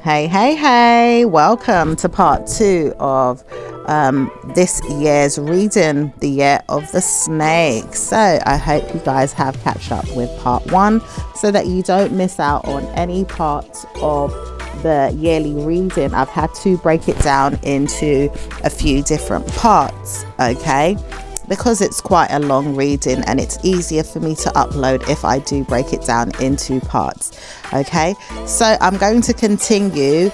Hey, welcome to part two of this year's reading, the year of the snake. So I hope you guys have catched up with part one so that you don't miss out on any parts of the yearly reading. I've had to break it down into a few different parts, okay? Because it's quite a long reading and it's easier for me to upload if I do break it down into parts. Okay, so I'm going to continue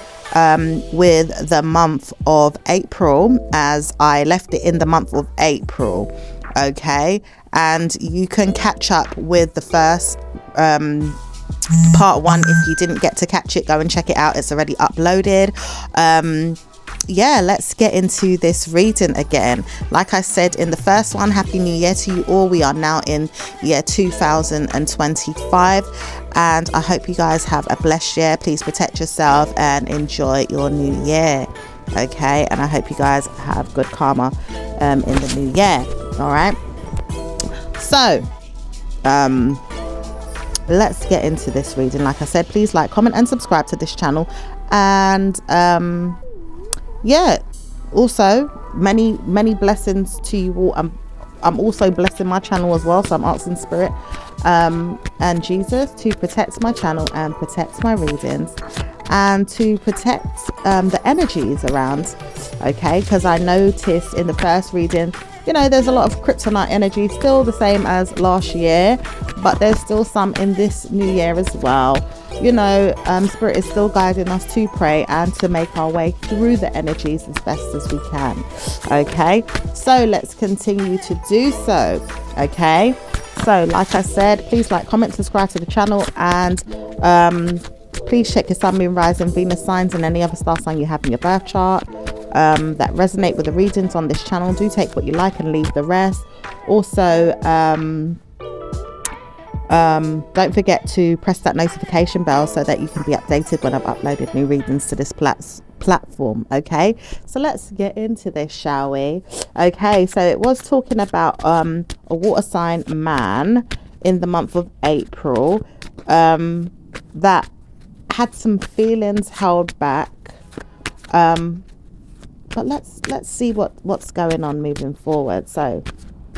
with the month of April as I left it in the month of April. Okay, and you can catch up with the first part one if you didn't get to catch it. Go and check it out, it's already uploaded. Yeah, let's get into this reading again. Like I said in the first one, Happy New Year to you all. We are now in year 2025 and I hope you guys have a blessed year. Please protect yourself and enjoy your new year. Okay, and I hope you guys have good karma in the new year. All right, so let's get into this reading. Like I said, please like, comment and subscribe to this channel, and yeah, also many blessings to you all. I'm also blessing my channel as well, so I'm asking Spirit and Jesus to protect my channel and protect my readings and to protect the energies around. Okay, because I noticed in the first reading, you know, there's a lot of kryptonite energy, still the same as last year, but there's still some in this new year as well. You know, Spirit is still guiding us to pray and to make our way through the energies as best as we can. Okay, so let's continue to do so. Okay, so like I said, please like, comment, subscribe to the channel, and please check your sun, moon, rising, Venus signs and any other star sign you have in your birth chart that resonate with the readings on this channel. Do take what you like and leave the rest. Also, don't forget to press that notification bell so that you can be updated when I've uploaded new readings to this platform. Okay, so let's get into this, shall we? Okay, so it was talking about a water sign man in the month of April that had some feelings held back, but let's see what's going on moving forward. So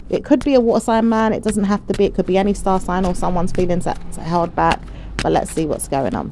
it could be a water sign man, it doesn't have to be, it could be any star sign or someone's feelings that's held back, but let's see what's going on.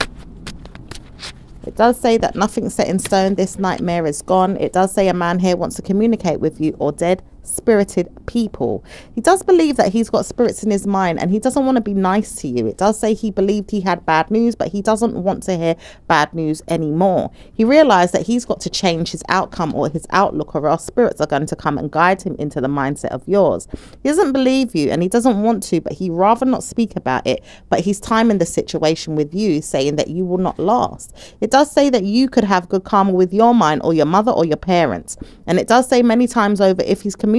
It does say that nothing's set in stone, this nightmare is gone. It does say a man here wants to communicate with you or dead spirited people. He does believe that he's got spirits in his mind and he doesn't want to be nice to you. It does say he believed he had bad news, but he doesn't want to hear bad news anymore. He realized that he's got to change his outcome or his outlook, or else spirits are going to come and guide him into the mindset of yours. He doesn't believe you and he doesn't want to, but he rather not speak about it, but he's timing the situation with you, saying that you will not last. It does say that you could have good karma with your mind or your mother or your parents, and it does say many times over, if he's communicating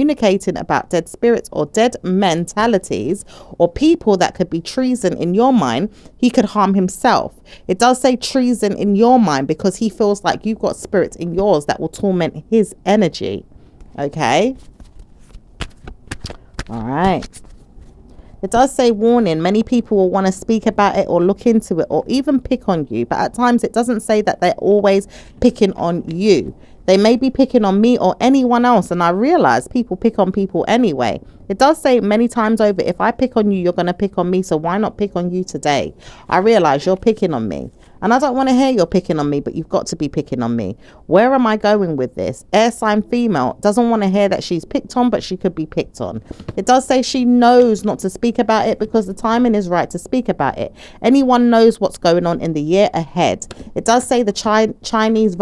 about dead spirits or dead mentalities or people that could be treason in your mind, he could harm himself. It does say treason in your mind because he feels like you've got spirits in yours that will torment his energy. Okay, all right. It does say warning, many people will want to speak about it or look into it or even pick on you, but at times it doesn't say that they're always picking on you. They may be picking on me or anyone else, and I realize people pick on people anyway. It does say many times over, if I pick on you, you're going to pick on me, so why not pick on you today? I realize you're picking on me, and I don't want to hear you're picking on me, but you've got to be picking on me. Where am I going with this? Air sign female doesn't want to hear that she's picked on, but she could be picked on. It does say she knows not to speak about it because the timing is right to speak about it. Anyone knows what's going on in the year ahead. It does say the Chinese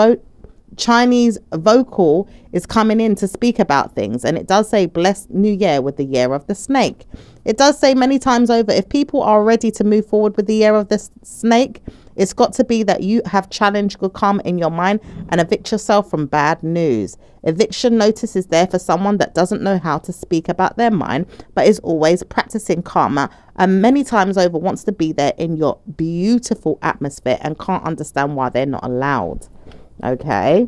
vocal is coming in to speak about things, and it does say blessed new year with the year of the snake. It does say many times over, if people are ready to move forward with the year of the snake, it's got to be that you have challenged good karma in your mind and evict yourself from bad news. Eviction notice is there for someone that doesn't know how to speak about their mind but is always practicing karma, and many times over wants to be there in your beautiful atmosphere and can't understand why they're not allowed. Okay,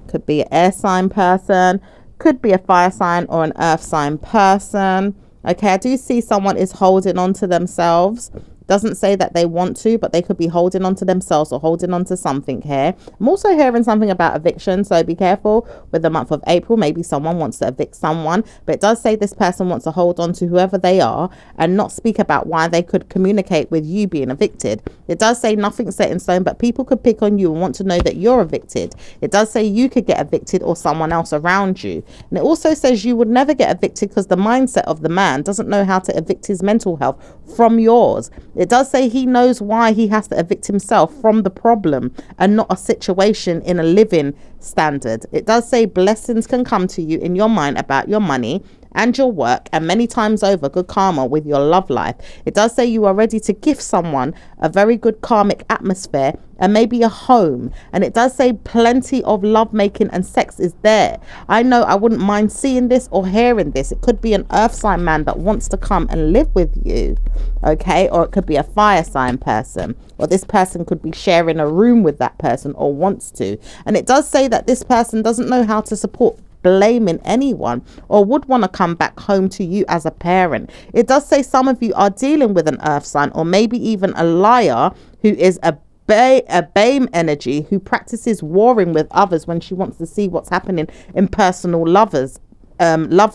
could be an air sign person, could be a fire sign or an earth sign person. Okay, I do see someone is holding on to themselves. Doesn't say that they want to, but they could be holding on to themselves or holding on to something here. I'm also hearing something about eviction, so be careful with the month of April. Maybe someone wants to evict someone, but it does say this person wants to hold on to whoever they are and not speak about why they could communicate with you being evicted. It does say nothing's set in stone, but people could pick on you and want to know that you're evicted. It does say you could get evicted or someone else around you. And it also says you would never get evicted because the mindset of the man doesn't know how to evict his mental health from yours. It does say he knows why he has to evict himself from the problem and not a situation in a living standard. It does say blessings can come to you in your mind about your money and your work, and many times over good karma with your love life. It does say you are ready to gift someone a very good karmic atmosphere and maybe a home. And it does say plenty of love making and sex is there. I know I wouldn't mind seeing this or hearing this. It could be an earth sign man that wants to come and live with you, okay? Or it could be a fire sign person, or this person could be sharing a room with that person or wants to. And it does say that this person doesn't know how to support blaming anyone or would want to come back home to you as a parent. It does say some of you are dealing with an earth sign or maybe even a liar who is a BAME energy who practices warring with others when she wants to see what's happening in personal love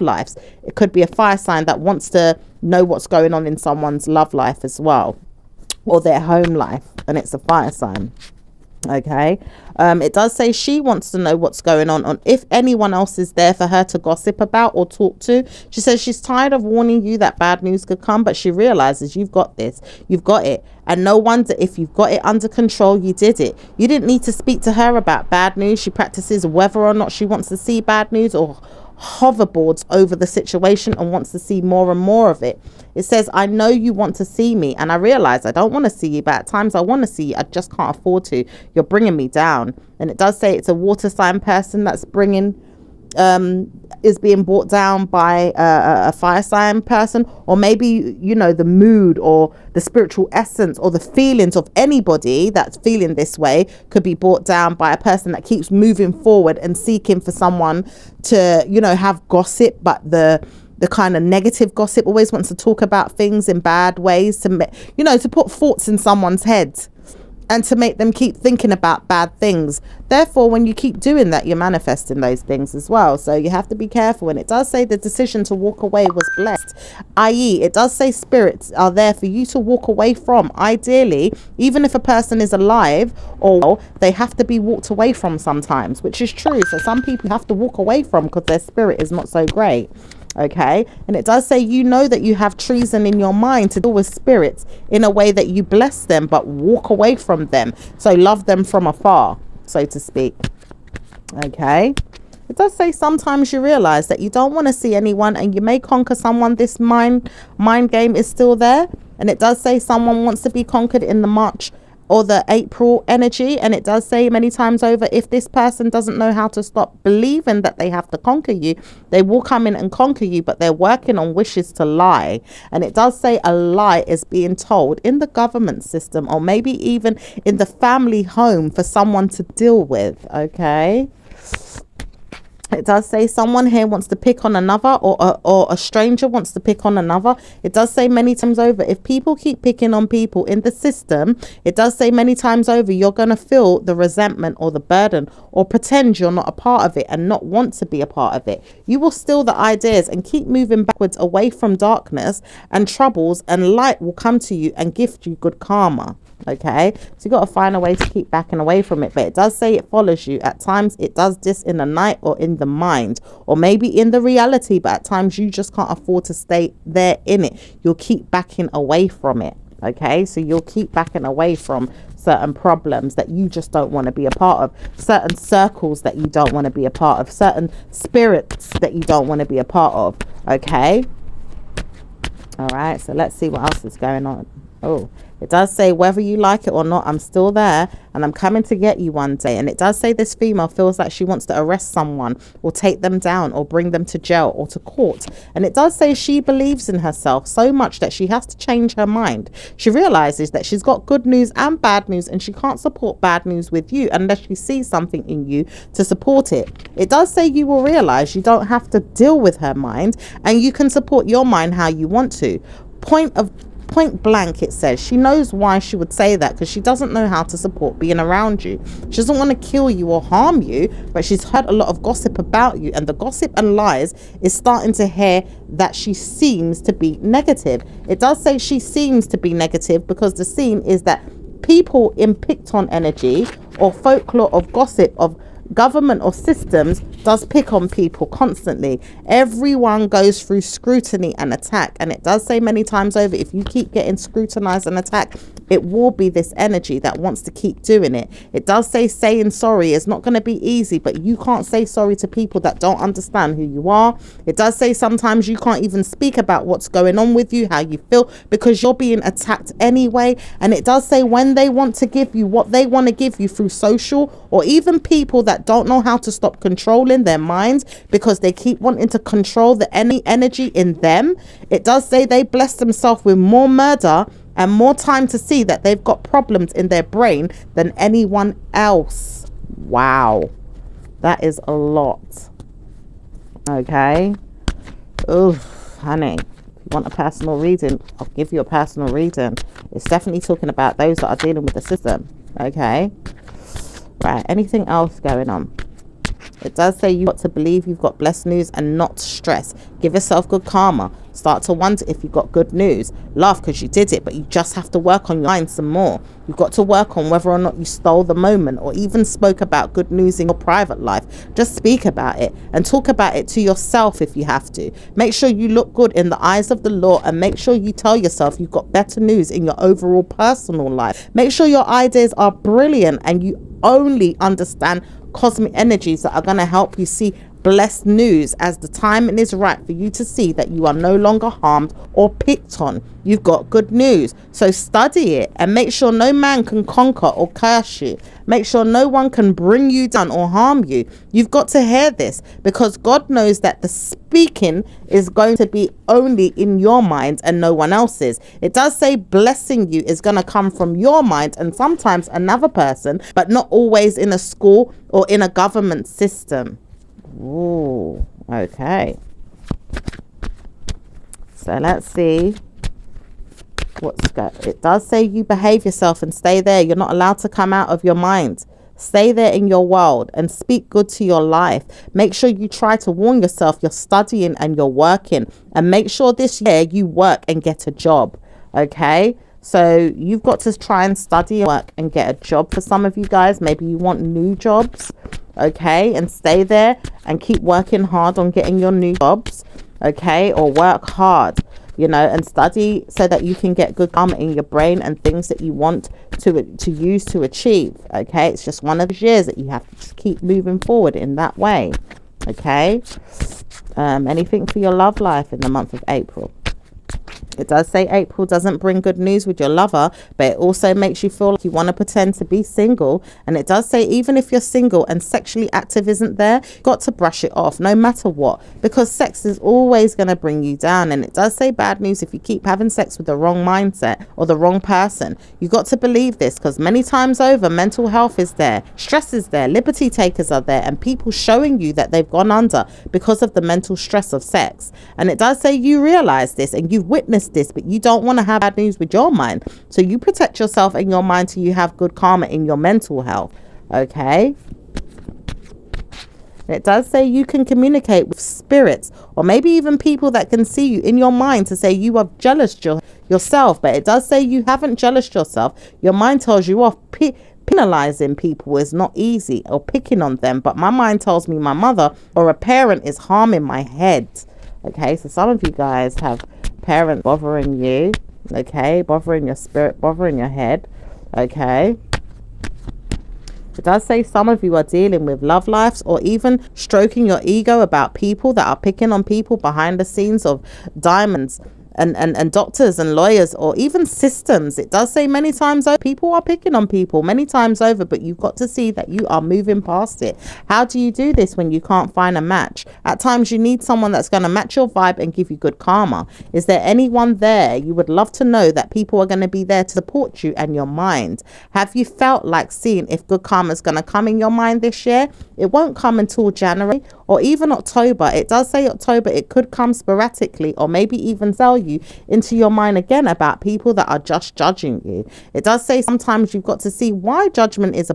lives. It could be a fire sign that wants to know what's going on in someone's love life as well, or their home life, and it's a fire sign. Okay. It does say she wants to know what's going on if anyone else is there for her to gossip about or talk to. She says she's tired of warning you that bad news could come, but she realizes you've got this, you've got it, and no wonder if you've got it under control, you did it. You didn't need to speak to her about bad news. She practices whether or not she wants to see bad news or hoverboards over the situation and wants to see more and more of it. It says, I know you want to see me and I realize I don't want to see you, but at times I want to see you. I just can't afford to. You're bringing me down. And it does say it's a water sign person that's is being brought down by a fire sign person, or maybe, you know, the mood or the spiritual essence or the feelings of anybody that's feeling this way could be brought down by a person that keeps moving forward and seeking for someone to, you know, have gossip, but the kind of negative gossip always wants to talk about things in bad ways to, you know, to put thoughts in someone's head and to make them keep thinking about bad things. Therefore, when you keep doing that, you're manifesting those things as well. So you have to be careful. And it does say the decision to walk away was blessed, i.e. it does say spirits are there for you to walk away from. Ideally, even if a person is alive, or they have to be walked away from sometimes, which is true. So some people have to walk away from because their spirit is not so great. Okay, and it does say you know that you have treason in your mind to deal with spirits in a way that you bless them but walk away from them, so love them from afar, so to speak. Okay, it does say sometimes you realize that you don't want to see anyone and you may conquer someone. This mind game is still there. And it does say someone wants to be conquered in the March or the April energy. And it does say many times over, if this person doesn't know how to stop believing that they have to conquer you, they will come in and conquer you, but they're working on wishes to lie. And it does say a lie is being told in the government system or maybe even in the family home for someone to deal with. Okay. It does say someone here wants to pick on another, or a stranger wants to pick on another. It does say many times over, if people keep picking on people in the system, it does say many times over, you're going to feel the resentment or the burden or pretend you're not a part of it and not want to be a part of it. You will steal the ideas and keep moving backwards away from darkness and troubles, and light will come to you and gift you good karma. Okay, so you got to find a way to keep backing away from it, but it does say it follows you. At times it does this in the night or in the mind or maybe in the reality, but at times you just can't afford to stay there in it. You'll keep backing away from it. Okay, so you'll keep backing away from certain problems that you just don't want to be a part of, certain circles that you don't want to be a part of, certain spirits that you don't want to be a part of. Okay, all right, so let's see what else is going on. Oh, it does say whether you like it or not, I'm still there and I'm coming to get you one day. And it does say this female feels like she wants to arrest someone or take them down or bring them to jail or to court. And it does say she believes in herself so much that she has to change her mind. She realizes that she's got good news and bad news, and she can't support bad news with you unless she sees something in you to support it. It does say you will realize you don't have to deal with her mind and you can support your mind how you want to. Point of Point blank, it says. She knows why she would say that, because she doesn't know how to support being around you. She doesn't want to kill you or harm you, but she's heard a lot of gossip about you, and the gossip and lies is starting to hear that she seems to be negative. It does say she seems to be negative because the scene is that people in Picton energy or folklore of gossip of government or systems does pick on people constantly. Everyone goes through scrutiny and attack, and it does say many times over, if you keep getting scrutinized and attacked, it will be this energy that wants to keep doing it. It does say saying sorry is not going to be easy, but you can't say sorry to people that don't understand who you are. It does say sometimes you can't even speak about what's going on with you, how you feel, because you're being attacked anyway. And it does say when they want to give you what they want to give you through social or even people that don't know how to stop controlling their minds because they keep wanting to control the any energy in them, it does say they bless themselves with more murder and more time to see that they've got problems in their brain than anyone else. Wow, that is a lot. Okay. Oof, honey, if you want a personal reading, I'll give you a personal reading. It's definitely talking about those that are dealing with the system. Okay. Right, anything else going on? It does say you've got to believe you've got blessed news and not stress. Give yourself good karma. Start to wonder if you've got good news. Laugh because you did it, but you just have to work on your mind some more. You've got to work on whether or not you stole the moment or even spoke about good news in your private life. Just speak about it and talk about it to yourself if you have to. Make sure you look good in the eyes of the law, and make sure you tell yourself you've got better news in your overall personal life. Make sure your ideas are brilliant and you only understand cosmic energies that are going to help you see blessed news as the time is right for you to see that you are no longer harmed or picked on. You've got good news, so study it and make sure no man can conquer or curse you. Make sure no one can bring you down or harm you. You've got to hear this because God knows that the speaking is going to be only in your mind and no one else's. It does say blessing you is going to come from your mind and sometimes another person, but not always in a school or in a government system. Ooh, okay. So let's see what's good. It does say you behave yourself and stay there. You're not allowed to come out of your mind. Stay there in your world and speak good to your life. Make sure you try to warn yourself you're studying and you're working, and make sure this year you work and get a job. Okay, so you've got to try and study and work and get a job. For some of you guys, maybe you want new jobs. Okay, and stay there and keep working hard on getting your new jobs. Okay, or work hard, you know, and study so that you can get good karma in your brain and things that you want to use to achieve. Okay, it's just one of those years that you have to just keep moving forward in that way. Okay, anything for your love life in the month of April? It does say April doesn't bring good news with your lover, but it also makes you feel like you want to pretend to be single. And it does say even if you're single and sexually active isn't there, you've got to brush it off no matter what, because sex is always going to bring you down. And it does say bad news if you keep having sex with the wrong mindset or the wrong person. You've got to believe this, because many times over, mental health is there, stress is there, liberty takers are there, and people showing you that they've gone under because of the mental stress of sex. And it does say you realize this and you've witnessed this, but you don't want to have bad news with your mind, so you protect yourself and your mind till you have good karma in your mental health. Okay, it does say you can communicate with spirits or maybe even people that can see you in your mind to say you are jealous yourself, but it does say you haven't jealous yourself. Your mind tells you off. Penalizing people is not easy, or picking on them, but my mind tells me my mother or a parent is harming my head. Okay, so some of you guys have parent bothering you, okay, bothering your spirit, bothering your head. Okay, it does say some of you are dealing with love lives or even stroking your ego about people that are picking on people behind the scenes of diamonds and doctors and lawyers or even systems. It does say many times over, people are picking on people many times over, but you've got to see that you are moving past it. How do you do this when you can't find a match? At times you need someone that's going to match your vibe and give you good karma. Is there anyone there? You would love to know that people are going to be there to support you and your mind. Have you felt like seeing if good karma is going to come in your mind this year? It won't come until January or even October. It does say October. It could come sporadically, or maybe even tell you into your mind again about people that are just judging you. It does say sometimes you've got to see why judgment is a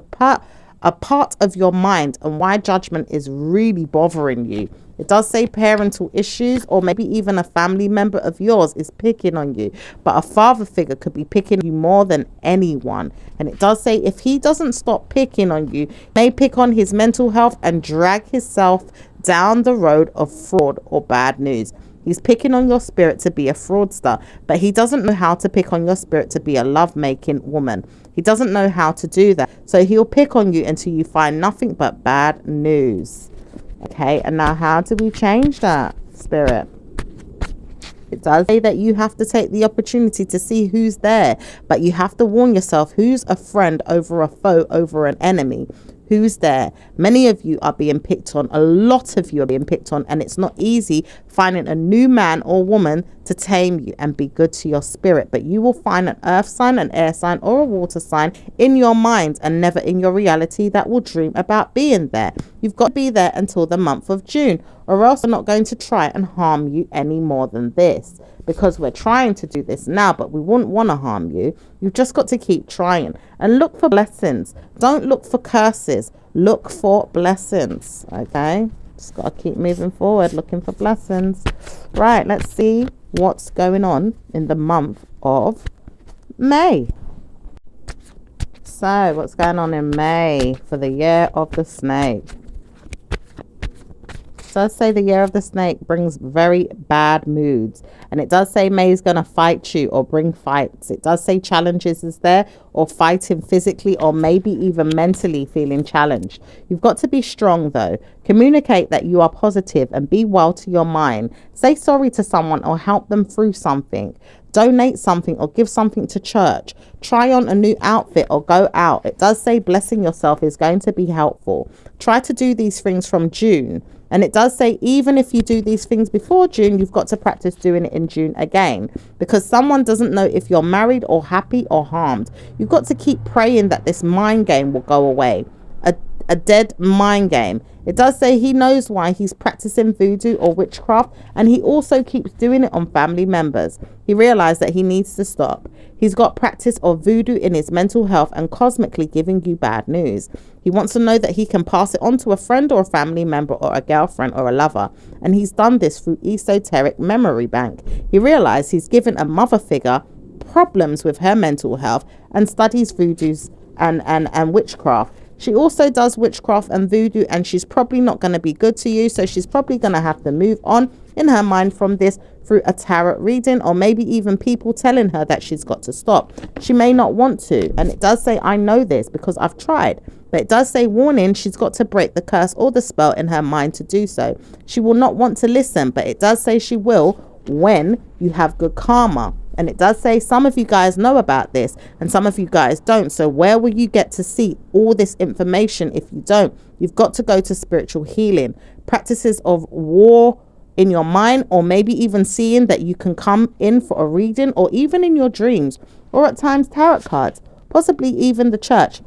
part of your mind, and why judgment is really bothering you. It does say parental issues, or maybe even a family member of yours is picking on you, but a father figure could be picking you more than anyone. And it does say if he doesn't stop picking on you, he may pick on his mental health and drag himself down the road of fraud or bad news. He's picking on your spirit to be a fraudster, but he doesn't know how to pick on your spirit to be a love-making woman. He doesn't know how to do that. So he'll pick on you until you find nothing but bad news. Okay, and now how do we change that, Spirit? It does say that you have to take the opportunity to see who's there, but you have to warn yourself who's a friend over a foe, over an enemy. Who's there? Many of you are being picked on. A lot of you are being picked on, and it's not easy finding a new man or woman to tame you and be good to your spirit. But you will find an earth sign, an air sign, or a water sign in your mind and never in your reality that will dream about being there. You've got to be there until the month of June, or else they're not going to try and harm you any more than this. Because we're trying to do this now, but we wouldn't want to harm you. You've just got to keep trying and look for blessings. Don't look for curses. Look for blessings. Okay? Just got to keep moving forward, looking for blessings. Right, let's see what's going on in the month of May. So, what's going on in May for the year of the snake? It does say the year of the snake brings very bad moods, and it does say May is going to fight you or bring fights. It does say challenges is there, or fighting physically or maybe even mentally feeling challenged. You've got to be strong though. Communicate that you are positive and be well to your mind. Say sorry to someone or help them through something. Donate something or give something to church. Try on a new outfit or go out. It does say blessing yourself is going to be helpful. Try to do these things from June. And it does say even if you do these things before June, you've got to practice doing it in June again, because someone doesn't know if you're married or happy or harmed. You've got to keep praying that this mind game will go away. A dead mind game. It does say he knows why he's practicing voodoo or witchcraft, and he also keeps doing it on family members. He realized that he needs to stop. He's got practice of voodoo in his mental health and cosmically giving you bad news. He wants to know that he can pass it on to a friend or a family member or a girlfriend or a lover, and he's done this through esoteric memory bank. He realized he's given a mother figure problems with her mental health and studies voodoos and witchcraft. She also does witchcraft and voodoo, and she's probably not going to be good to you, so she's probably going to have to move on in her mind from this through a tarot reading, or maybe even people telling her that she's got to stop. She may not want to, and it does say I know this because I've tried, but it does say warning, she's got to break the curse or the spell in her mind to do so. She will not want to listen, but it does say she will when you have good karma. And it does say some of you guys know about this and some of you guys don't. So where will you get to see all this information if you don't? You've got to go to spiritual healing, practices of war in your mind, or maybe even seeing that you can come in for a reading, or even in your dreams, or at times tarot cards, possibly even the church.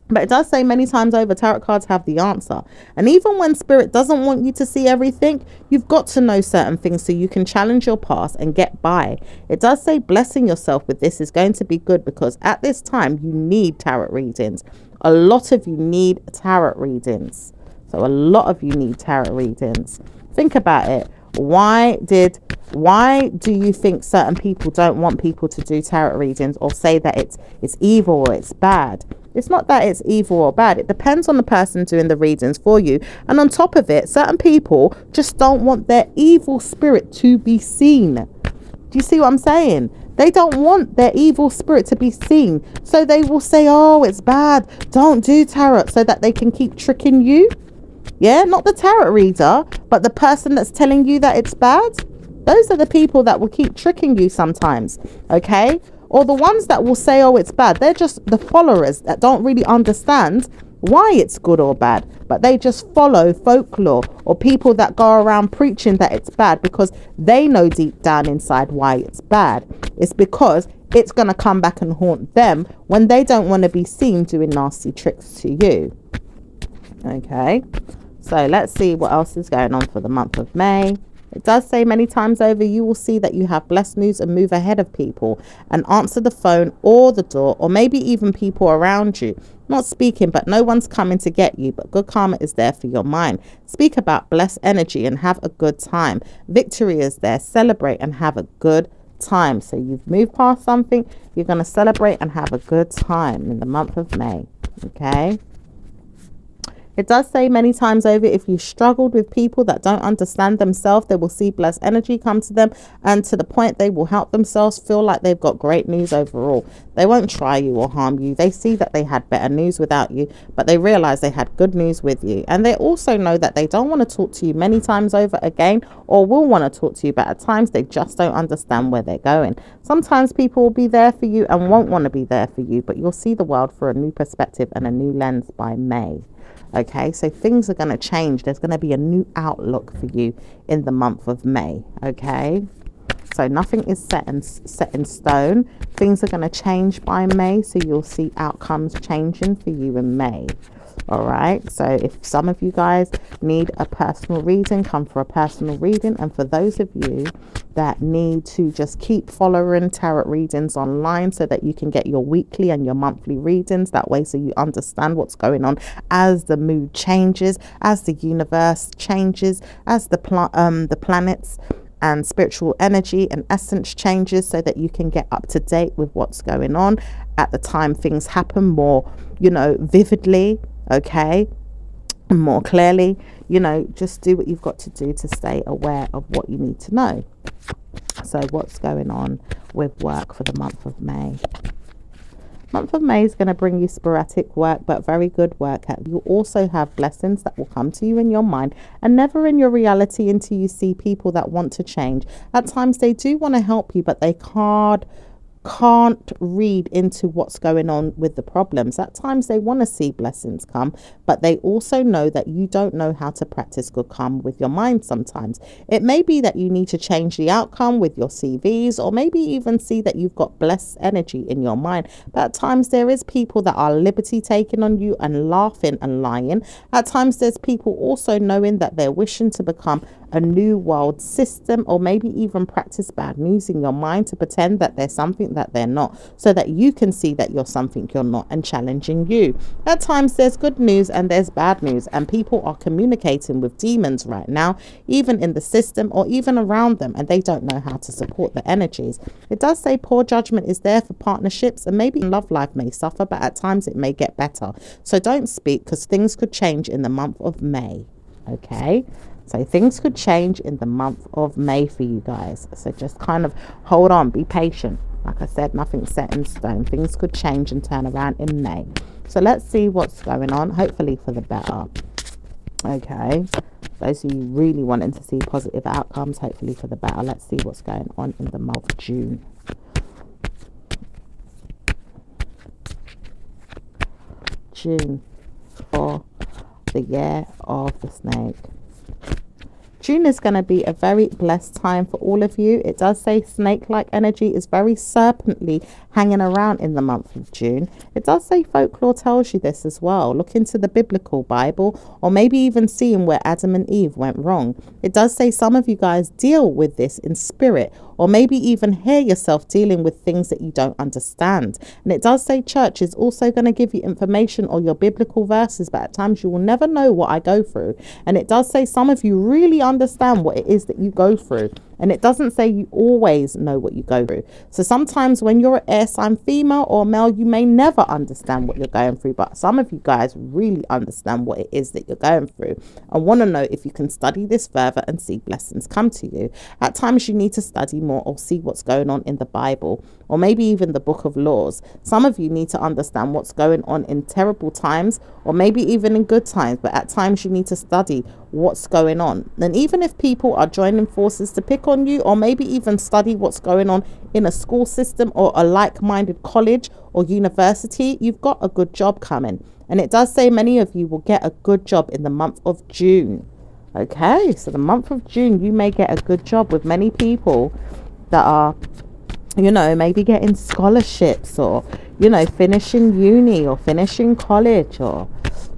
But it does say many times over, tarot cards have the answer. And even when spirit doesn't want you to see everything, you've got to know certain things so you can challenge your past and get by. It does say blessing yourself with this is going to be good, because at this time you need tarot readings. A lot of you need tarot readings. So a lot of you need tarot readings. Think about it. Why do you think certain people don't want people to do tarot readings, or say that it's evil or it's bad? It's not that it's evil or bad. It depends on the person doing the readings for you. And on top of it, certain people just don't want their evil spirit to be seen. Do you see what I'm saying? They don't want their evil spirit to be seen. So they will say, oh, it's bad, don't do tarot, so that they can keep tricking you. Yeah, not the tarot reader, but the person that's telling you that it's bad. Those are the people that will keep tricking you sometimes. Okay? Or the ones that will say, oh, it's bad. They're just the followers that don't really understand why it's good or bad, but they just follow folklore, or people that go around preaching that it's bad because they know deep down inside why it's bad. It's because it's going to come back and haunt them when they don't want to be seen doing nasty tricks to you. Okay, So let's see what else is going on for the month of May. It does say many times over, you will see that you have blessed news and move ahead of people and answer the phone or the door, or maybe even people around you. Not speaking, but no one's coming to get you, but good karma is there for your mind. Speak about blessed energy and have a good time. Victory is there. Celebrate and have a good time. So you've moved past something, you're going to celebrate and have a good time in the month of May. Okay. It does say many times over, if you struggled with people that don't understand themselves, they will see blessed energy come to them, and to the point they will help themselves feel like they've got great news overall. They won't try you or harm you. They see that they had better news without you, but they realize they had good news with you. And they also know that they don't want to talk to you many times over again, or will want to talk to you, but at times they just don't understand where they're going. Sometimes people will be there for you and won't want to be there for you, but you'll see the world through a new perspective and a new lens by May. Okay, so things are going to change. There's going to be a new outlook for you in the month of May. Okay, so nothing is set in stone. Things are going to change by May, so you'll see outcomes changing for you in May. All right, so if some of you guys need a personal reading, come for a personal reading. And for those of you that need to just keep following tarot readings online so that you can get your weekly and your monthly readings that way, so you understand what's going on as the mood changes, as the universe changes, as the planets and spiritual energy and essence changes, so that you can get up to date with what's going on at the time things happen more, vividly. Okay, more clearly. Just do what you've got to do to stay aware of what you need to know. So what's going on with work for the month of May? Month of May is going to bring you sporadic work, but very good work. You also have blessings that will come to you in your mind and never in your reality until you see people that want to change. At times they do want to help you, but they can't read into what's going on with the problems. At times they want to see blessings come, but they also know that you don't know how to practice good karma with your mind. Sometimes it may be that you need to change the outcome with your CVs, or maybe even see that you've got blessed energy in your mind. But at times there is people that are liberty taking on you and laughing and lying. At times there's people also knowing that they're wishing to become a new world system, or maybe even practice bad news in your mind to pretend that they're something that they're not, so that you can see that you're something you're not and challenging you. At times there's good news and there's bad news, and people are communicating with demons right now, even in the system or even around them, and they don't know how to support the energies. It does say poor judgment is there for partnerships, and maybe love life may suffer, but at times it may get better. So don't speak, because things could change in the month of May. Okay, so things could change in the month of May for you guys. So just kind of hold on, be patient. Like I said, nothing's set in stone. Things could change and turn around in May. So let's see what's going on, hopefully for the better. Okay, those of you really wanting to see positive outcomes, hopefully for the better. Let's see what's going on in the month of June. June for the year of the snake. June is going to be a very blessed time for all of you. It does say snake-like energy is very serpently hanging around in the month of June. It does say folklore tells you this as well. Look into the biblical Bible, or maybe even seeing where Adam and Eve went wrong. It does say some of you guys deal with this in spirit, or maybe even hear yourself dealing with things that you don't understand. And it does say church is also going to give you information or your biblical verses, but at times you will never know what I go through. And it does say some of you really understand what it is that you go through. And it doesn't say you always know what you go through. So sometimes when you're an air sign female or male, you may never understand what you're going through. But some of you guys really understand what it is that you're going through. I want to know if you can study this further and see blessings come to you. At times you need to study more or see what's going on in the Bible, or maybe even the book of laws. Some of you need to understand what's going on in terrible times, or maybe even in good times. But at times you need to study what's going on. And even if people are joining forces to pick on you, or maybe even study what's going on in a school system or a like-minded college or university, you've got a good job coming. And it does say many of you will get a good job in the month of June. Okay, so the month of June, you may get a good job with many people that are, maybe getting scholarships, or, finishing uni or finishing college, or,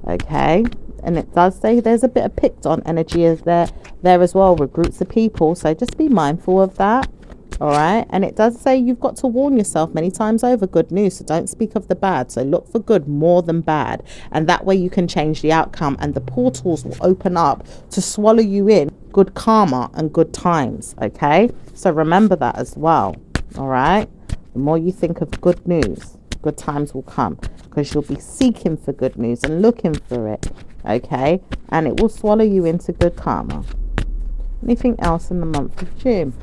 okay. And it does say there's a bit of picked on energy is there as well with groups of people. So just be mindful of that. All right. And it does say you've got to warn yourself many times over good news. So don't speak of the bad. So look for good more than bad. And that way you can change the outcome, and the portals will open up to swallow you in good karma and good times. Okay. So remember that as well. All right. The more you think of good news, good times will come, because you'll be seeking for good news and looking for it. Okay. And it will swallow you into good karma. Anything else in the month of June?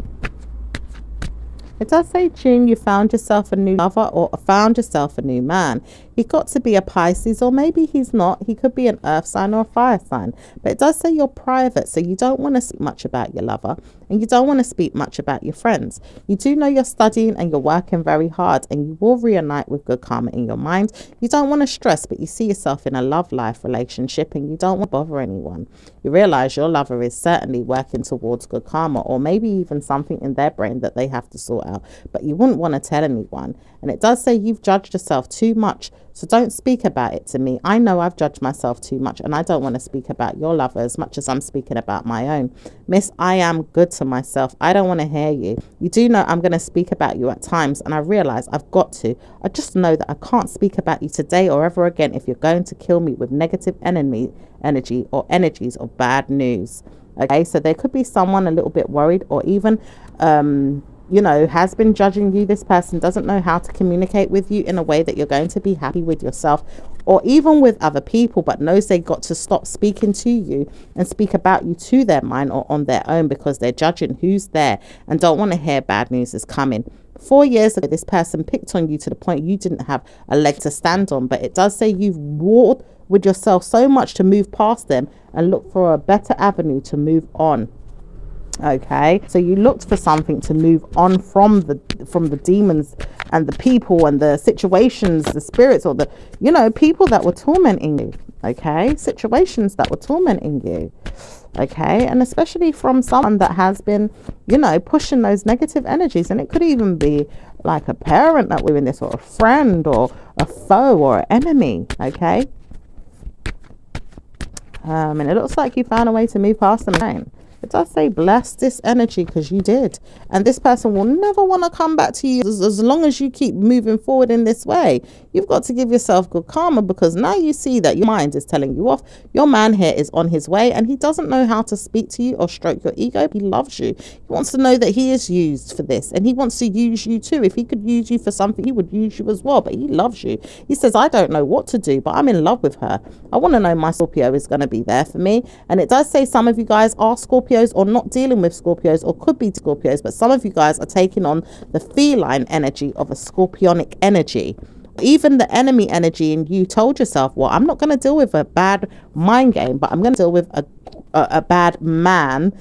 It does say June, you found yourself a new lover or found yourself a new man. He got to be a Pisces, or maybe he's not. He could be an earth sign or a fire sign. But it does say you're private, so you don't want to speak much about your lover, and you don't want to speak much about your friends. You do know you're studying and you're working very hard, and you will reunite with good karma in your mind. You don't want to stress, but you see yourself in a love life relationship, and you don't want to bother anyone. You realize your lover is certainly working towards good karma, or maybe even something in their brain that they have to sort out, but you wouldn't want to tell anyone. And it does say you've judged yourself too much, so don't speak about it to me. I know I've judged myself too much, and I don't want to speak about your lover as much as I'm speaking about my own. Miss, I am good to myself. I don't want to hear you. You do know I'm going to speak about you at times, and I realize I've got to. I just know that I can't speak about you today or ever again if you're going to kill me with negative energy or energies of bad news. Okay, so there could be someone a little bit worried, or even has been judging you. This person doesn't know how to communicate with you in a way that you're going to be happy with yourself or even with other people, but knows they got to stop speaking to you and speak about you to their mind or on their own, because they're judging who's there and don't want to hear bad news is coming. 4 years ago, this person picked on you to the point you didn't have a leg to stand on, but it does say you've warred with yourself so much to move past them and look for a better avenue to move on. Okay, so you looked for something to move on from the demons and the people and the situations, the spirits, or the people that were tormenting you. Okay, situations that were tormenting you. Okay, and especially from someone that has been pushing those negative energies, and it could even be like a parent that we're in this, or a friend, or a foe, or an enemy. Okay, and it looks like you found a way to move past them again. It does say bless this energy, because you did. And this person will never want to come back to you as long as you keep moving forward in this way. You've got to give yourself good karma, because now you see that your mind is telling you off. Your man here is on his way, and he doesn't know how to speak to you or stroke your ego. He loves you. He wants to know that he is used for this, and he wants to use you too. If he could use you for something, he would use you as well, but he loves you. He says, I don't know what to do, but I'm in love with her. I want to know my Scorpio is going to be there for me. And it does say some of you guys are Scorpios, or not dealing with Scorpios, or could be Scorpios, but some of you guys are taking on the feline energy of a scorpionic energy. Even the enemy energy, and you told yourself, well, I'm not going to deal with a bad mind game, but I'm going to deal with a bad man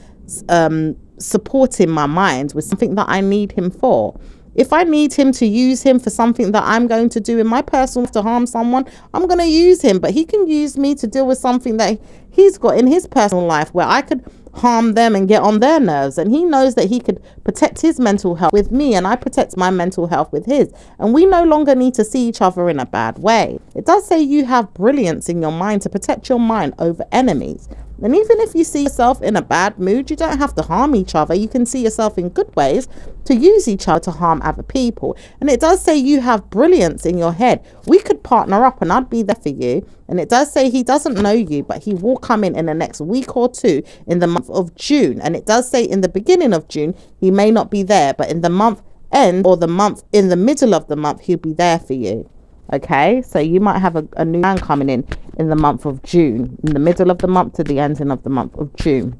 supporting my mind with something that I need him for. If I need him to use him for something that I'm going to do in my personal life to harm someone, I'm going to use him. But he can use me to deal with something that he's got in his personal life where I could harm them and get on their nerves. And he knows that he could protect his mental health with me, and I protect my mental health with his. And we no longer need to see each other in a bad way. It does say you have brilliance in your mind to protect your mind over enemies. And even if you see yourself in a bad mood, you don't have to harm each other. You can see yourself in good ways to use each other to harm other people. And it does say you have brilliance in your head. We could partner up and I'd be there for you. And it does say he doesn't know you, but he will come in the next week or two in the month of June. And it does say in the beginning of June, he may not be there, but in the month end, or the month in the middle of the month, he'll be there for you. Okay, so you might have a new man coming in the month of June, in the middle of the month to the ending of the month of June.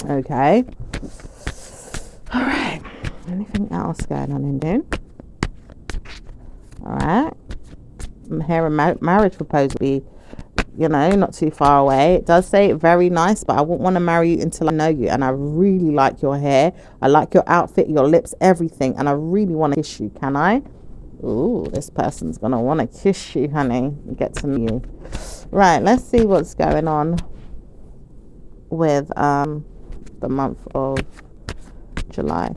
Okay. All right. Anything else going on in June? All right. I'm hearing marriage proposal be, not too far away. It does say very nice, but I wouldn't want to marry you until I know you. And I really like your hair. I like your outfit, your lips, everything. And I really want to kiss you. Can I? Ooh, this person's going to want to kiss you, honey, and get to know you. Right, let's see what's going on with the month of July.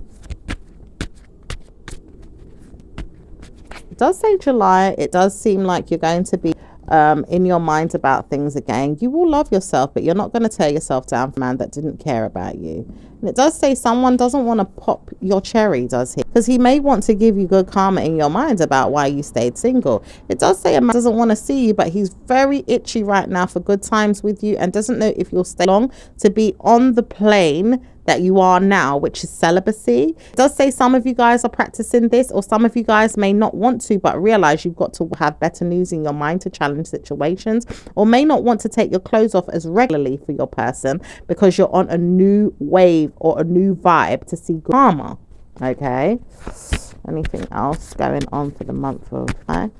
It does say July. It does seem like you're going to be in your mind about things again. You will love yourself, but you're not going to tear yourself down for a man that didn't care about you. And it does say someone doesn't want to pop your cherry, does he? Because he may want to give you good karma in your mind about why you stayed single. It does say a man doesn't want to see you, but he's very itchy right now for good times with you and doesn't know if you'll stay long to be on the plane that you are now, which is celibacy. It does say some of you guys are practicing this, or some of you guys may not want to, but realize you've got to have better news in your mind to challenge situations, or may not want to take your clothes off as regularly for your person because you're on a new wave or a new vibe to see karma. Okay, anything else going on for the month of July?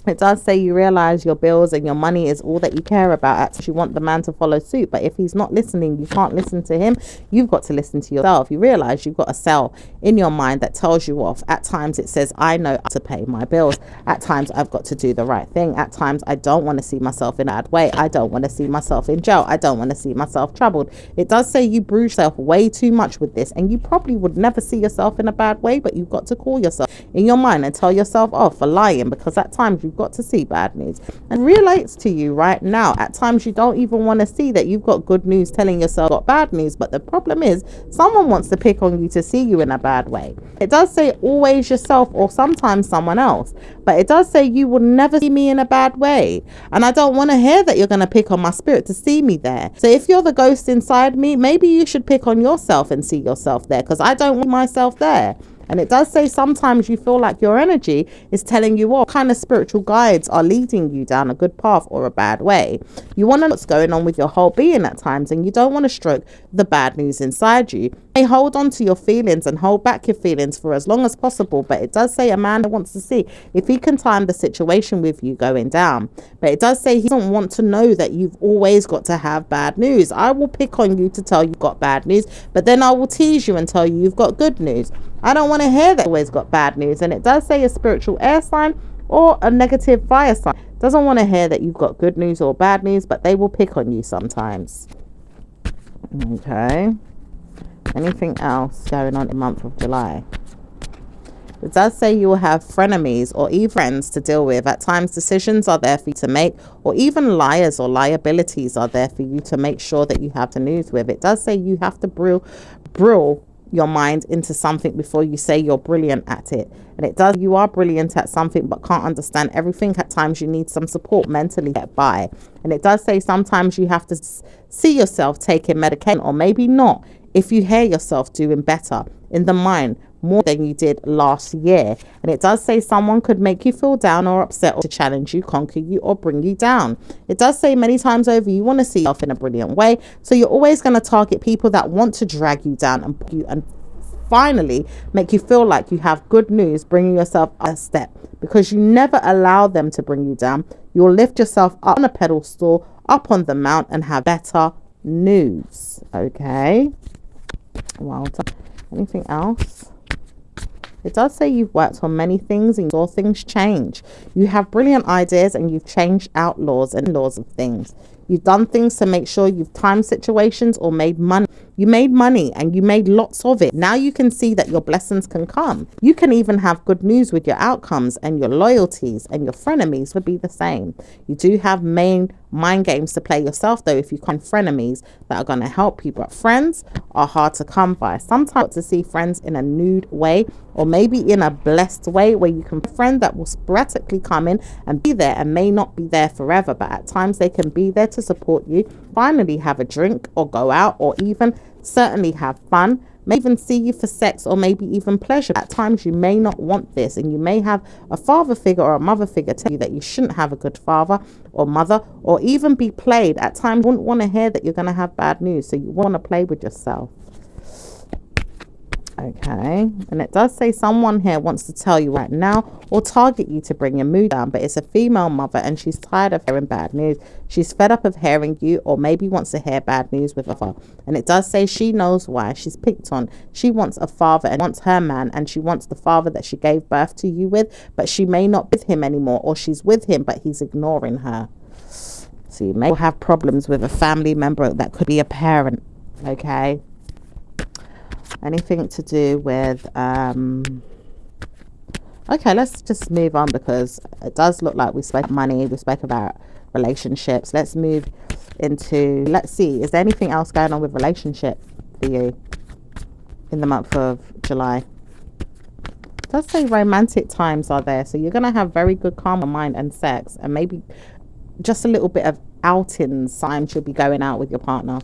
It does say you realize your bills and your money is all that you care about. Actually, you want the man to follow suit, but if he's not listening, you can't listen to him. You've got to listen to yourself. You realize you've got a cell in your mind that tells you off. At times it says, I know how to pay my bills. At times I've got to do the right thing. At times I don't want to see myself in a bad way. I don't want to see myself in jail. I don't want to see myself troubled. It does say you bruise yourself way too much with this, and you probably would never see yourself in a bad way, but you've got to call yourself in your mind and tell yourself off for lying, because at times you've got to see bad news and relates to you right now. At times you don't even want to see that you've got good news telling yourself got bad news, but the problem is someone wants to pick on you to see you in a bad way. It does say always yourself or sometimes someone else, but it does say you will never see me in a bad way, and I don't want to hear that you're going to pick on my spirit to see me there. So if you're the ghost inside me, maybe you should pick on yourself and see yourself there, because I don't want myself there. And it does say sometimes you feel like your energy is telling you what kind of spiritual guides are leading you down a good path or a bad way. You want to know what's going on with your whole being at times, and you don't want to stroke the bad news inside you. You may hold on to your feelings and hold back your feelings for as long as possible, but it does say a man wants to see if he can time the situation with you going down. But it does say he doesn't want to know that you've always got to have bad news. I will pick on you to tell you've got bad news, but then I will tease you and tell you you've got good news. I don't want to hear that always got bad news. And it does say a spiritual air sign or a negative fire sign doesn't want to hear that you've got good news or bad news, but they will pick on you sometimes. Okay, anything else going on in the month of July? It does say you will have frenemies or even friends to deal with. At times decisions are there for you to make, or even liars or liabilities are there for you to make sure that you have the news with. It does say you have to brill your mind into something before you say you're brilliant at it. And it does, you are brilliant at something but can't understand everything. At times you need some support mentally to get by. And it does say sometimes you have to see yourself taking medication, or maybe not, if you hear yourself doing better in the mind more than you did last year. And it does say someone could make you feel down or upset, or to challenge you, conquer you, or bring you down. It does say many times over you want to see yourself in a brilliant way, so you're always going to target people that want to drag you down and put you, and finally make you feel like you have good news, bringing yourself a step, because you never allow them to bring you down. You'll lift yourself up on a pedestal, up on the mount, and have better news. Okay, well done. Anything else? It does say you've worked on many things and saw things change. You have brilliant ideas and you've changed outlaws and laws of things. You've done things to make sure you've timed situations or made money. You made money and you made lots of it. Now you can see that your blessings can come. You can even have good news with your outcomes, and your loyalties and your frenemies would be the same. You do have main mind games to play yourself, though, if you find frenemies that are going to help you. But friends are hard to come by. Sometimes to see friends in a nude way, or maybe in a blessed way, where you can find a friend that will sporadically come in and be there and may not be there forever, but at times they can be there to support you. Finally have a drink or go out, or even certainly have fun, may even see you for sex or maybe even pleasure. At times you may not want this, and you may have a father figure or a mother figure tell you that you shouldn't have a good father or mother, or even be played. At times you wouldn't want to hear that you're going to have bad news, so you want to play with yourself. Okay, and it does say someone here wants to tell you right now or target you to bring your mood down, but it's a female mother and she's tired of hearing bad news. She's fed up of hearing you, or maybe wants to hear bad news with her father. And it does say she knows why. She's picked on. She wants a father and wants her man, and she wants the father that she gave birth to you with, but she may not be with him anymore, or she's with him but he's ignoring her. So you may have problems with a family member that could be a parent. Okay, anything to do with Okay, let's just move on because it does look like we spoke money, we spoke about relationships. Let's move into, let's see, is there anything else going on with relationship for you in the month of July? It does say romantic times are there, so you're going to have very good calm of mind and sex, and maybe just a little bit of outings times you'll be going out with your partner.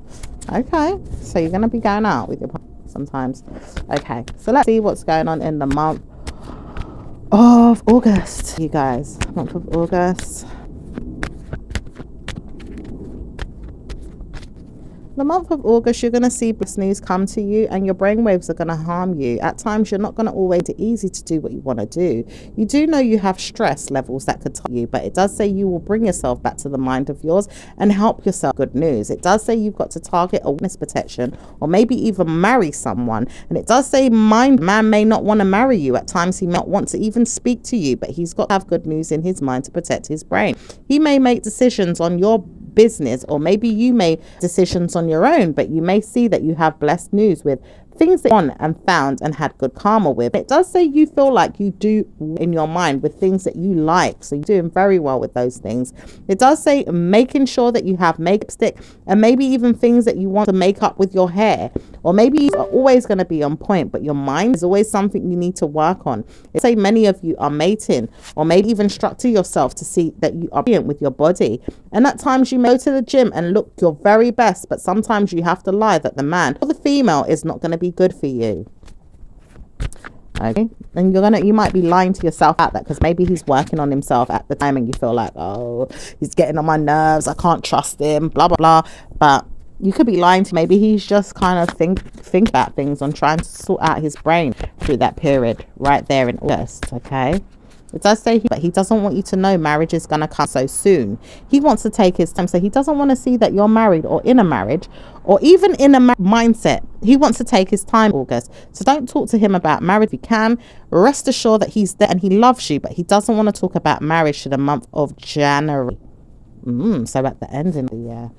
Okay, so you're going to be going out with your partner sometimes. Okay, so let's see what's going on in the month of August, you guys. Month of August. The month of August, you're going to see bliss news come to you, and your brainwaves are going to harm you. At times, you're not going to always be easy to do what you want to do. You do know you have stress levels that could tire you, but it does say you will bring yourself back to the mind of yours and help yourself. Good news. It does say you've got to target a witness protection or maybe even marry someone. And it does say man may not want to marry you. At times, he may not want to even speak to you, but he's got to have good news in his mind to protect his brain. He may make decisions on your business, or maybe you make decisions on your own, but you may see that you have blessed news with things that you won and found and had good karma with. It does say you feel like you do in your mind with things that you like, so you're doing very well with those things. It does say making sure that you have makeup stick and maybe even things that you want to make up with your hair, or maybe you are always going to be on point, but your mind is always something you need to work on. It say many of you are mating, or maybe even structure yourself to see that you are brilliant with your body. And at times you go to the gym and look your very best, but sometimes you have to lie that the man or the female is not going to be good for you. Okay, and you might be lying to yourself at that, because maybe he's working on himself at the time and you feel like, oh, he's getting on my nerves, I can't trust him, blah blah blah. But you could be lying to, maybe he's just kind of think about things and trying to sort out his brain through that period right there in August. Okay, it does say that he doesn't want you to know marriage is going to come so soon. He wants to take his time, so he doesn't want to see that you're married or in a marriage or even in a mindset. He wants to take his time, August. So don't talk to him about marriage if you can. Rest assured that he's there and he loves you, but he doesn't want to talk about marriage to the month of January. So at the end of the year.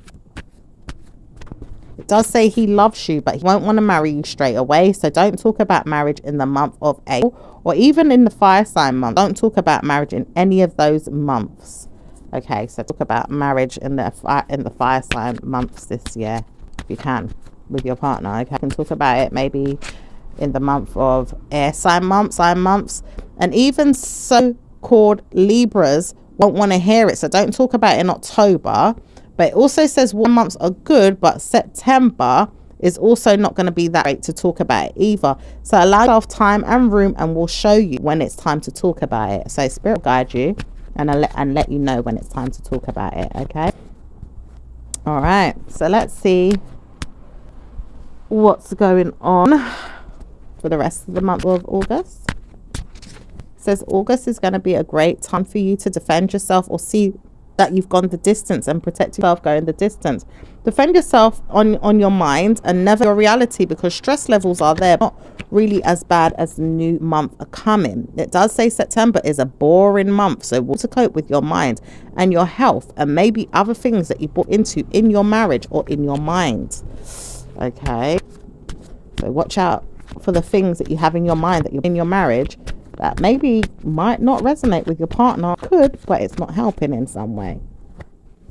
It does say he loves you, but he won't want to marry you straight away. So don't talk about marriage in the month of April or even in the fire sign month. Don't talk about marriage in any of those months. Okay, so talk about marriage in the fire sign months this year if you can with your partner. Okay, I can talk about it maybe in the month of air sign months, and even so-called Libras won't want to hear it. So don't talk about it in October. But it also says 1 months are good, but September is also not going to be that great to talk about it either. So allow yourself time and room, and we'll show you when it's time to talk about it. So Spirit will guide you and let you know when it's time to talk about it. Okay. All right. So let's see what's going on for the rest of the month of August. It says August is going to be a great time for you to defend yourself or see that you've gone the distance and protect yourself going the distance. Defend yourself on your mind and never your reality, because stress levels are there, not really as bad as the new month are coming. It does say September is a boring month, so what to cope with your mind and your health and maybe other things that you brought into in your marriage or in your mind. Okay, so watch out for the things that you have in your mind that you're in your marriage that maybe might not resonate with your partner. Could, but it's not helping in some way.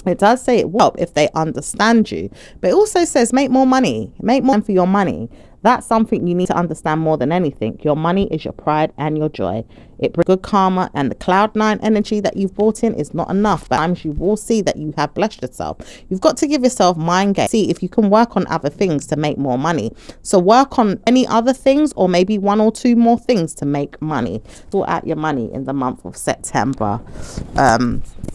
It does say it will help if they understand you, but it also says make more money, make more for your money. That's something you need to understand more than anything. Your money is your pride and your joy. It brings good karma, and the cloud nine energy that you've brought in is not enough. But sometimes you will see that you have blessed yourself. You've got to give yourself mind game. See if you can work on other things to make more money. So work on any other things, or maybe 1 or 2 more things to make money. Sort out your money in the month of September,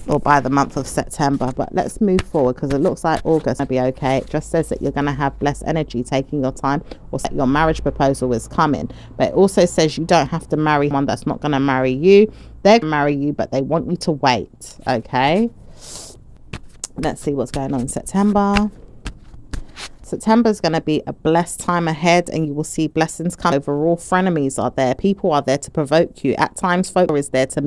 or by the month of September. But let's move forward, because it looks like August will be okay. It just says that you're going to have blessed energy taking your time, or that your marriage proposal is coming. But it also says you don't have to marry one that's not going to marry you. They're going to marry you, but they want you to wait. Okay, let's see what's going on in September. September is going to be a blessed time ahead, and you will see blessings come. Overall, frenemies are there. People are there to provoke you. At times, folk is there to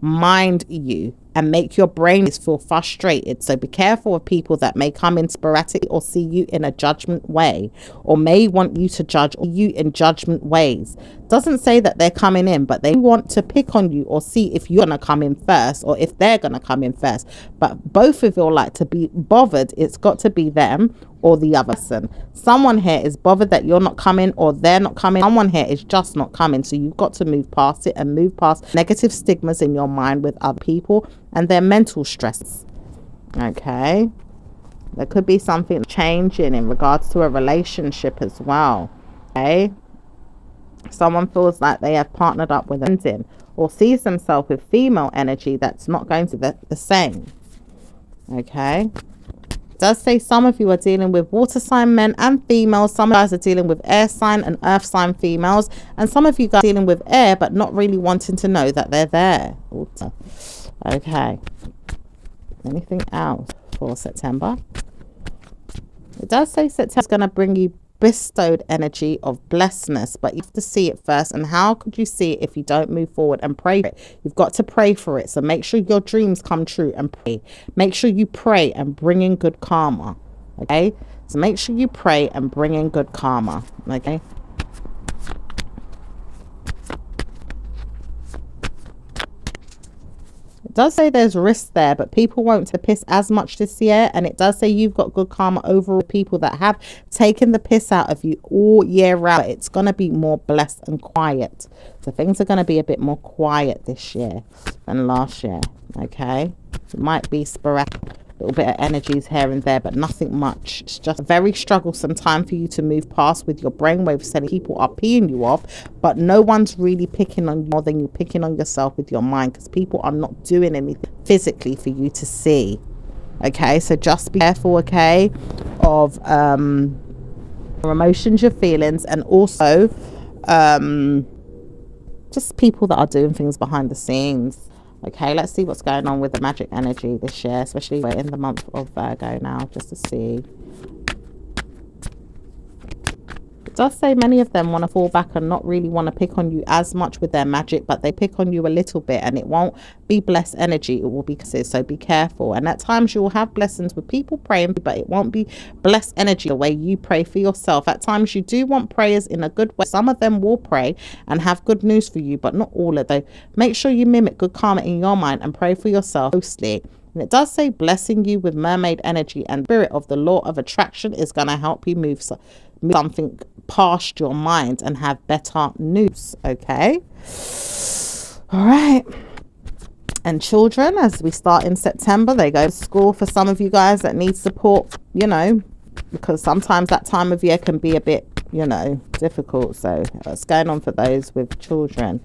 mind you. and make your brain feel frustrated. So be careful of people that may come in sporadically or see you in a judgment way, or may want you to judge you in judgment ways. Doesn't say that they're coming in, but they want to pick on you or see if you're gonna come in first or if they're gonna come in first. But both of you like to be bothered. It's got to be them or the other person. Someone here is bothered that you're not coming or they're not coming. Someone here is just not coming. So you've got to move past it and move past negative stigmas in your mind with other people and their mental stress. Okay, there could be something changing in regards to a relationship as well. Okay, someone feels like they have partnered up with an ending or sees themselves with female energy that's not going to be the same. Okay, does say some of you are dealing with water sign men and females. Some of you guys are dealing with air sign and earth sign females, and some of you guys are dealing with air but not really wanting to know that they're there. Okay, anything else for September? It does say September's going to bring you bestowed energy of blessedness, but you have to see it first. And how could you see it if you don't move forward and pray for it? You've got to pray for it. So make sure your dreams come true and pray. Make sure you pray and bring in good karma. Okay, so make sure you pray and bring in good karma. Okay, it does say there's risks there, but people won't take the piss as much this year. And it does say you've got good karma over people that have taken the piss out of you all year round. It's going to be more blessed and quiet. So things are going to be a bit more quiet this year than last year. Okay, it might be sporadic, a little bit of energies here and there, but nothing much. It's just a very strugglesome time for you to move past with your brainwave saying people are peeing you off, but no one's really picking on you more than you're picking on yourself with your mind, because people are not doing anything physically for you to see. Okay, so just be careful, okay, of your emotions, your feelings, and also just people that are doing things behind the scenes. Okay, let's see what's going on with the magic energy this year, especially we're in the month of Virgo now, just to see. It does say many of them want to fall back and not really want to pick on you as much with their magic, but they pick on you a little bit, and it won't be blessed energy. It will be, so be careful. And at times you will have blessings with people praying, but it won't be blessed energy the way you pray for yourself. At times you do want prayers in a good way. Some of them will pray and have good news for you, but not all of them. Make sure you mimic good karma in your mind and pray for yourself mostly. And it does say blessing you with mermaid energy, and spirit of the law of attraction is going to help you move something past your mind and have better news. Okay, all right. And children, as we start in September, they go to school. For some of you guys that need support, you know, because sometimes that time of year can be a bit, you know, difficult. So what's going on for those with children?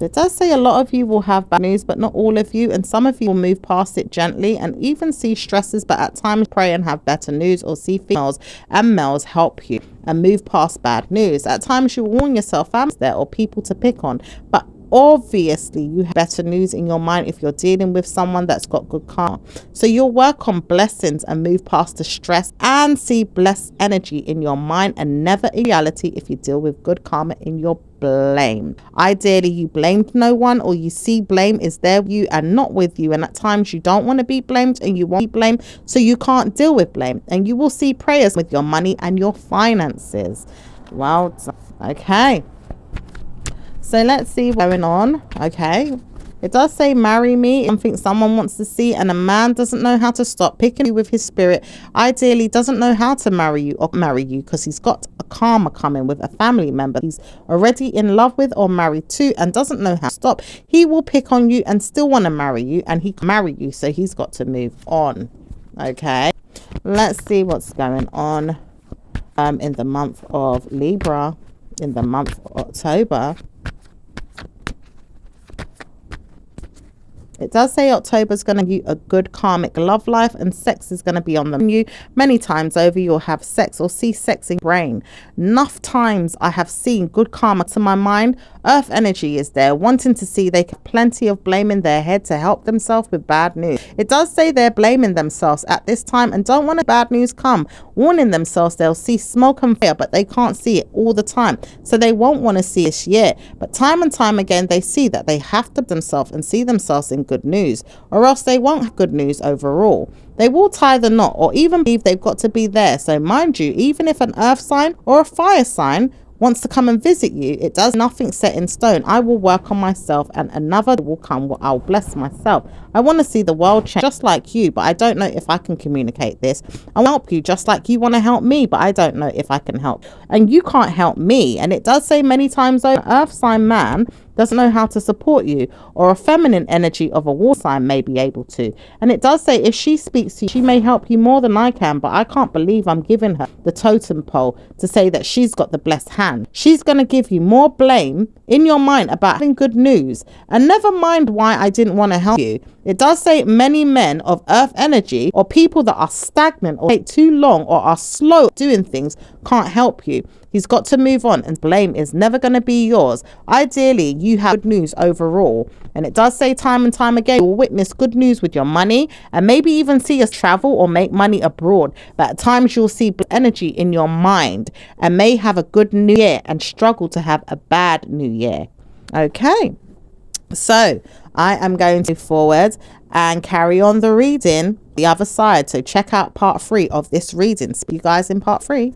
It does say a lot of you will have bad news, but not all of you, and some of you will move past it gently and even see stresses, but at times pray and have better news, or see females and males help you and move past bad news. At times you will warn yourself families there or people to pick on, but obviously you have better news in your mind if you're dealing with someone that's got good karma. So you'll work on blessings and move past the stress and see blessed energy in your mind, and never in reality if you deal with good karma in your blame. Ideally you blamed no one, or you see blame is there with you and not with you, and at times you don't want to be blamed and you won't be blamed, so you can't deal with blame, and you will see prayers with your money and your finances. Well, okay, so let's see what's going on. Okay, it does say marry me, something someone wants to see, and a man doesn't know how to stop picking you with his spirit. Ideally doesn't know how to marry you because he's got a karma coming with a family member he's already in love with or married to, and doesn't know how to stop. He will pick on you and still want to marry you, and he can marry you, so he's got to move on. Okay, let's see what's going on in the month of Libra, in the month of October. It does say October is going to give you a good karmic love life, and sex is going to be on the menu. Many times over you'll have sex or see sex in your brain. Enough times I have seen good karma to my mind. Earth energy is there, wanting to see they have plenty of blame in their head to help themselves with bad news. It does say they're blaming themselves at this time and don't want bad news come, warning themselves they'll see smoke and fire, but they can't see it all the time, so they won't want to see this year. But time and time again they see that they have to themselves and see themselves in good news, or else they won't have good news overall. They will tie the knot or even believe they've got to be there. So mind you, even if an earth sign or a fire sign wants to come and visit you, it does nothing set in stone. I will work on myself and another will come where I'll bless myself. I want to see the world change just like you, but I don't know if I can communicate this. I'll help you just like you want to help me, but I don't know if I can help. And you can't help me. And it does say many times though, an earth sign man doesn't know how to support you, or a feminine energy of a water sign may be able to. And it does say if she speaks to you, she may help you more than I can, but I can't believe I'm giving her the totem pole to say that she's got the blessed hand. She's going to give you more blame in your mind about having good news, and never mind why I didn't want to help you. It does say many men of earth energy or people that are stagnant or take too long or are slow doing things can't help you. He's got to move on, and blame is never going to be yours. Ideally, you have good news overall. And it does say time and time again, you'll witness good news with your money and maybe even see us travel or make money abroad. But at times you'll see energy in your mind and may have a good new year and struggle to have a bad new year. Okay, so I am going to move forward and carry on the reading the other side. So check out part 3 of this reading. See you guys in part 3.